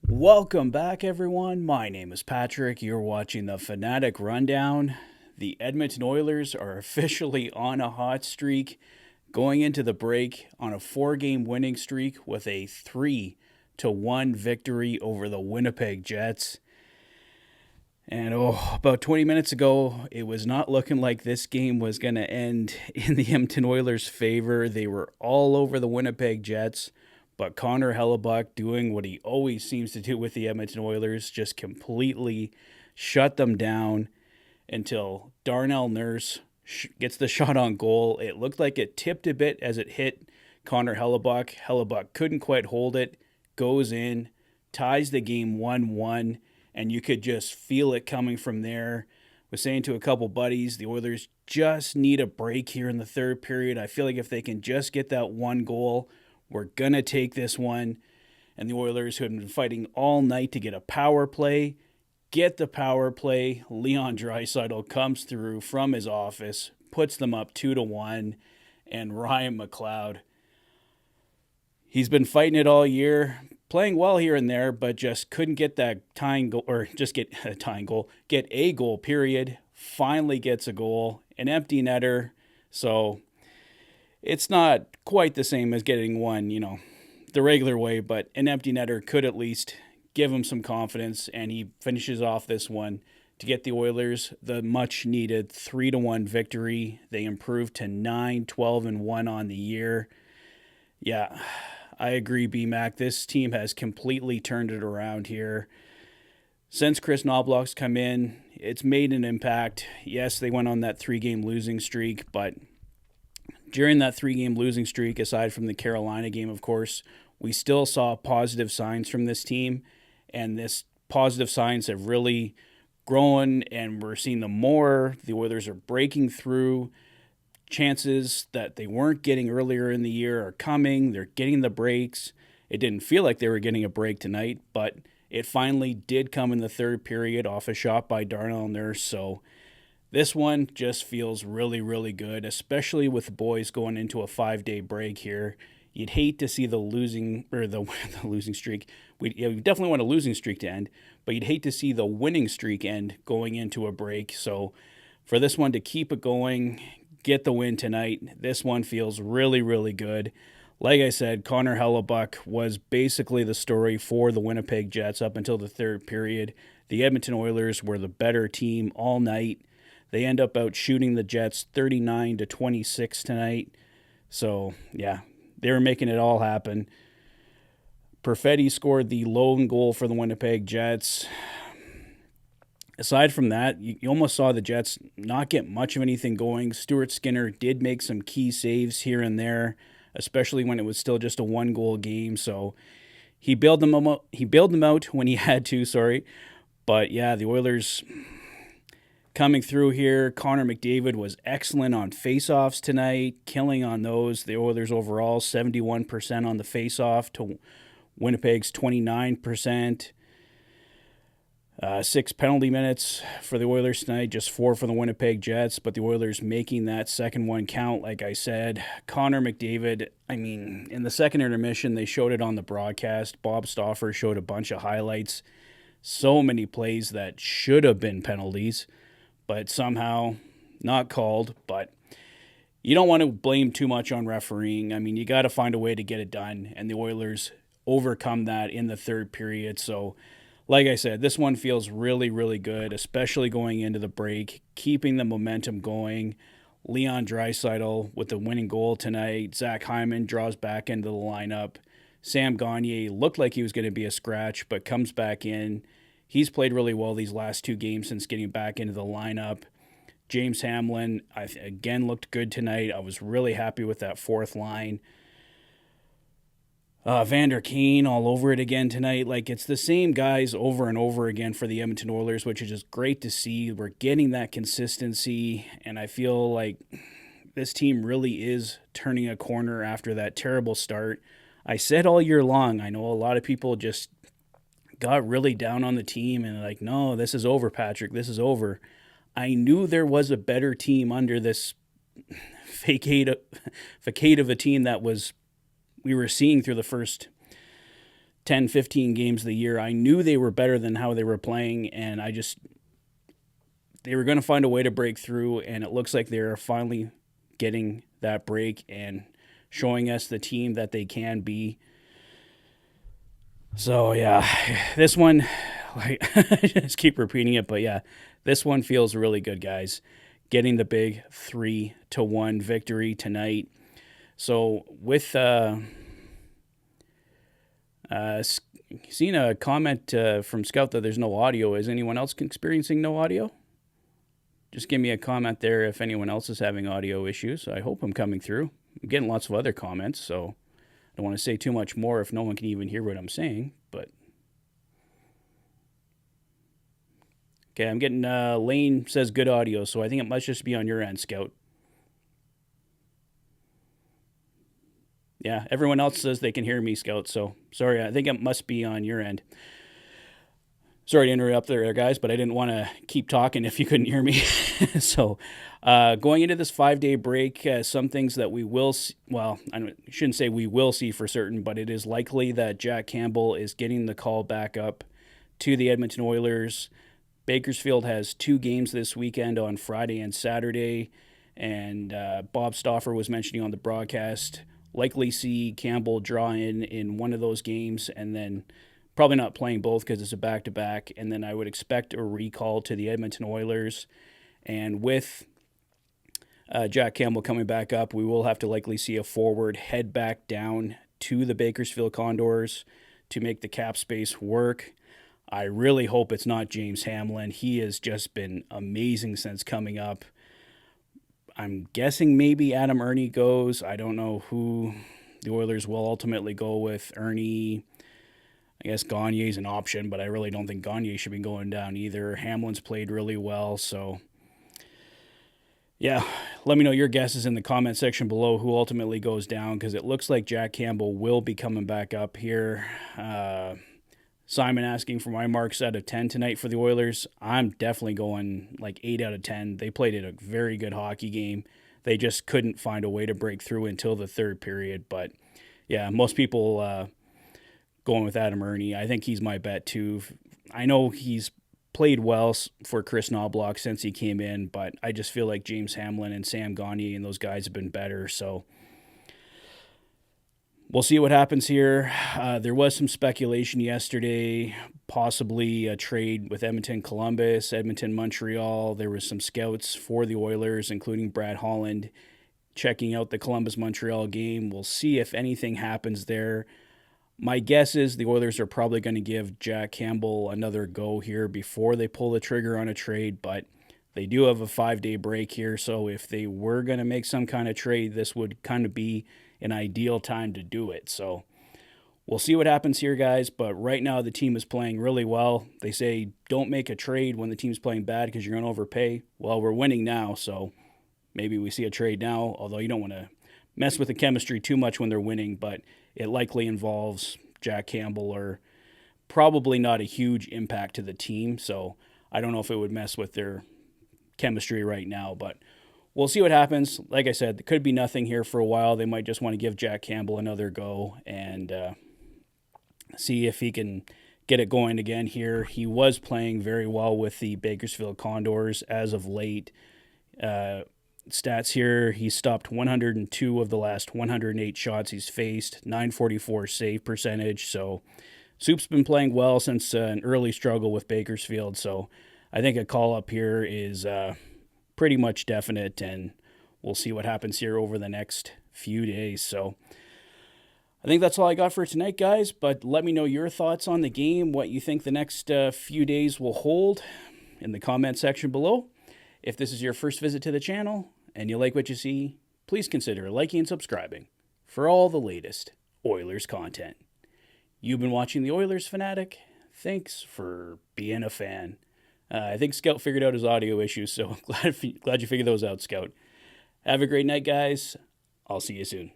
Welcome back, everyone. My name is Patrick. You're watching the Fanatic Rundown. The Edmonton Oilers are officially on a hot streak, going into the break on a 4-game winning streak with a 3-1 victory over the Winnipeg Jets. And about 20 minutes ago, it was not looking like this game was going to end in the Edmonton Oilers' favor. They were all over the Winnipeg Jets. But Connor Hellebuck, doing what he always seems to do with the Edmonton Oilers, just completely shut them down until Darnell Nurse gets the shot on goal. It looked like it tipped a bit as it hit Connor Hellebuck. Hellebuck couldn't quite hold it, goes in, ties the game 1-1, and you could just feel it coming from there. Was saying to a couple buddies, the Oilers just need a break here in the third period. I feel like if they can just get that one goal, we're going to take this one. And the Oilers, who had been fighting all night to get a power play, get the power play. Leon Draisaitl comes through from his office, puts them up 2-1. And Ryan McLeod, he's been fighting it all year, playing well here and there, but just couldn't get that tying goal, or just get a tying goal, get a goal, period. Finally gets a goal, an empty netter. So it's not quite the same as getting one, the regular way, but an empty netter could at least give him some confidence, and he finishes off this one to get the Oilers the much-needed 3-1 victory. They improved to 9-12-1 on the year. Yeah, I agree, B-Mac. This team has completely turned it around here. Since Chris Knobloch's come in, it's made an impact. Yes, they went on that 3-game losing streak, but during that 3-game losing streak, aside from the Carolina game, of course, we still saw positive signs from this team, and this positive signs have really grown, and we're seeing them more. The Oilers are breaking through. Chances that they weren't getting earlier in the year are coming. They're getting the breaks. It didn't feel like they were getting a break tonight, but it finally did come in the third period off a shot by Darnell Nurse, so this one just feels really, really good, especially with the boys going into a 5-day break here. You'd hate to see the losing streak. We definitely want a losing streak to end, but you'd hate to see the winning streak end going into a break. So for this one to keep it going, get the win tonight, this one feels really, really good. Like I said, Connor Hellebuck was basically the story for the Winnipeg Jets up until the third period. The Edmonton Oilers were the better team all night. They end up out shooting the Jets 39-26 tonight. So, yeah, they were making it all happen. Perfetti scored the lone goal for the Winnipeg Jets. Aside from that, you almost saw the Jets not get much of anything going. Stuart Skinner did make some key saves here and there, especially when it was still just a one-goal game. So he bailed them out when he had to, But, yeah, the Oilers coming through here. Connor McDavid was excellent on faceoffs tonight, killing on those. The Oilers overall 71% on the faceoff to Winnipeg's 29%. 6 penalty minutes for the Oilers tonight, just 4 for the Winnipeg Jets, but the Oilers making that second one count, like I said. Connor McDavid, in the second intermission, they showed it on the broadcast. Bob Stauffer showed a bunch of highlights. So many plays that should have been penalties, but somehow not called. But you don't want to blame too much on refereeing. You got to find a way to get it done, and the Oilers overcome that in the third period. So, like I said, this one feels really, really good, especially going into the break, keeping the momentum going. Leon Draisaitl with the winning goal tonight. Zach Hyman draws back into the lineup. Sam Gagner looked like he was going to be a scratch, but comes back in. He's played really well these last 2 games since getting back into the lineup. James Hamlin, again, looked good tonight. I was really happy with that fourth line. Vander Kane all over it again tonight. It's the same guys over and over again for the Edmonton Oilers, which is just great to see. We're getting that consistency, and I feel like this team really is turning a corner after that terrible start. I said all year long, I know a lot of people just got really down on the team and no, this is over, Patrick, this is over. I knew there was a better team under this facade of a team that we were seeing through the first 10, 15 games of the year, I knew they were better than how they were playing, and they were going to find a way to break through, and it looks like they're finally getting that break and showing us the team that they can be. So, yeah, this one, I just keep repeating it, but yeah, this one feels really good, guys. Getting the big 3-1 victory tonight. So, with seeing a comment from Scout that there's no audio. Is anyone else experiencing no audio? Just give me a comment there if anyone else is having audio issues. I hope I'm coming through. I'm getting lots of other comments, so I don't want to say too much more if no one can even hear what I'm saying. But okay, I'm getting Lane says good audio, so I think it must just be on your end, Scout. Yeah, everyone else says they can hear me, Scout, so sorry, I think it must be on your end. Sorry to interrupt there, guys, but I didn't want to keep talking if you couldn't hear me. So, going into this 5-day break, some things that we will see, well, I shouldn't say we will see for certain, but it is likely that Jack Campbell is getting the call back up to the Edmonton Oilers. Bakersfield has 2 games this weekend on Friday and Saturday, and Bob Stauffer was mentioning on the broadcast, likely see Campbell draw in one of those games, and then probably not playing both because it's a back-to-back, and then I would expect a recall to the Edmonton Oilers. And with Jack Campbell coming back up, we will have to likely see a forward head back down to the Bakersfield Condors to make the cap space work. I really hope it's not James Hamlin. He has just been amazing since coming up. I'm guessing maybe Adam Ernie goes. I don't know who the Oilers will ultimately go with. Ernie, I guess Gagne's an option, but I really don't think Gagne should be going down either. Hamlin's played really well, so yeah, let me know your guesses in the comment section below who ultimately goes down, because it looks like Jack Campbell will be coming back up here. Simon asking for my marks out of 10 tonight for the Oilers. I'm definitely going like 8 out of 10. They played a very good hockey game. They just couldn't find a way to break through until the third period. But yeah, most people going with Adam Ernie. I think he's my bet too. I know he's played well for Chris Knobloch since he came in, but I just feel like James Hamlin and Sam Gagne and those guys have been better. So we'll see what happens here. There was some speculation yesterday, possibly a trade with Edmonton-Columbus, Edmonton-Montreal. There was some scouts for the Oilers, including Brad Holland, checking out the Columbus-Montreal game. We'll see if anything happens there. My guess is the Oilers are probably going to give Jack Campbell another go here before they pull the trigger on a trade, but they do have a 5-day break here, so if they were going to make some kind of trade, this would kind of be an ideal time to do it. So we'll see what happens here, guys, but right now the team is playing really well. They say don't make a trade when the team's playing bad because you're going to overpay. Well, we're winning now, so maybe we see a trade now, although you don't want to mess with the chemistry too much when they're winning, but it likely involves Jack Campbell, or probably not a huge impact to the team, so I don't know if it would mess with their chemistry right now, but we'll see what happens. Like I said, there could be nothing here for a while. They might just want to give Jack Campbell another go and see if he can get it going again here. He was playing very well with the Bakersfield Condors as of late. Stats here, he stopped 102 of the last 108 shots he's faced, 944 save percentage. So Soup's been playing well since an early struggle with Bakersfield. So I think a call up here is pretty much definite, and we'll see what happens here over the next few days. So I think that's all I got for tonight, guys, but let me know your thoughts on the game, what you think the next few days will hold in the comment section below. If this is your first visit to the channel and you like what you see, please consider liking and subscribing for all the latest Oilers content. You've been watching the Oilers Fanatic. Thanks for being a fan. I think Scout figured out his audio issues, so glad you figured those out, Scout. Have a great night, guys. I'll see you soon.